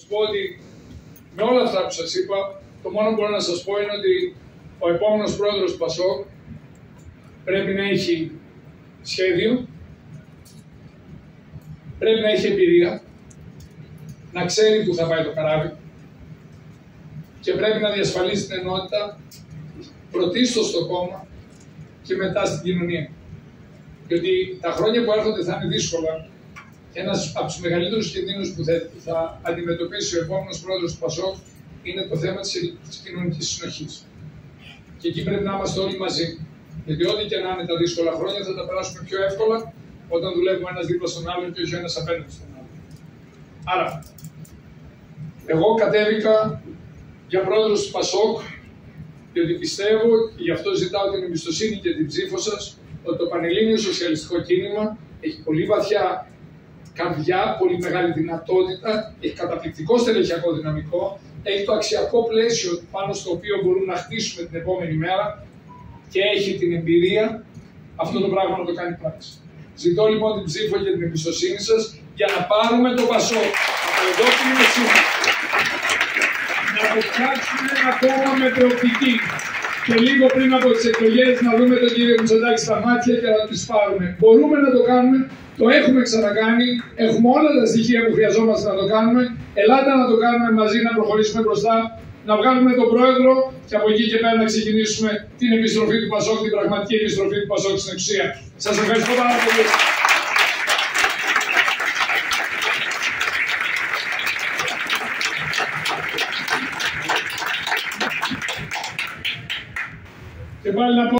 Θα σας πω ότι με όλα αυτά που σας είπα, το μόνο που μπορώ να σας πω είναι ότι ο επόμενος πρόεδρος του ΠΑΣΟΚ πρέπει να έχει σχέδιο, πρέπει να έχει εμπειρία, να ξέρει που θα πάει το καράβι και πρέπει να διασφαλίσει την ενότητα πρωτίστως στο κόμμα και μετά στην κοινωνία. Διότι τα χρόνια που έρχονται θα είναι δύσκολα και ένας από τους μεγαλύτερους κινδύνους που θα αντιμετωπίσει ο επόμενος πρόεδρος του ΠΑΣΟΚ είναι το θέμα της κοινωνικής συνοχής. Και εκεί πρέπει να είμαστε όλοι μαζί. Γιατί ό,τι και να είναι τα δύσκολα χρόνια θα τα περάσουμε πιο εύκολα όταν δουλεύουμε ένας δίπλα στον άλλον και όχι ένας απέναντι στον άλλον. Άρα, εγώ κατέβηκα για πρόεδρος του ΠΑΣΟΚ, διότι πιστεύω και γι' αυτό ζητάω την εμπιστοσύνη και την ψήφο σας, ότι το Πανελλήνιο Σοσιαλιστικό Κίνημα έχει πολύ βαθιά καρδιά, πολύ μεγάλη δυνατότητα, έχει καταπληκτικό στελεχειακό δυναμικό, έχει το αξιακό πλαίσιο πάνω στο οποίο μπορούμε να χτίσουμε την επόμενη μέρα και έχει την εμπειρία αυτό το πράγμα να το κάνει πράξη. Ζητώ λοιπόν την ψήφο και την εμπιστοσύνη σας για να πάρουμε το ΠΑΣΟΚ από εδώ που είναι σήμερα. Να το φτιάξουμε ένα κόμμα με προοπτική. Και λίγο πριν από τις εκλογές να δούμε τον κύριο Μητσοτάκη στα μάτια και να τις πάρουμε. Μπορούμε να το κάνουμε, το έχουμε ξανακάνει, έχουμε όλα τα στοιχεία που χρειαζόμαστε να το κάνουμε. Ελάτε να το κάνουμε μαζί, να προχωρήσουμε μπροστά, να βγάλουμε τον πρόεδρο και από εκεί και πέρα να ξεκινήσουμε την επιστροφή του ΠΑΣΟΚ, την πραγματική επιστροφή του ΠΑΣΟΚ στην εξουσία. Σας ευχαριστώ πάρα πολύ. Και πάλι να πω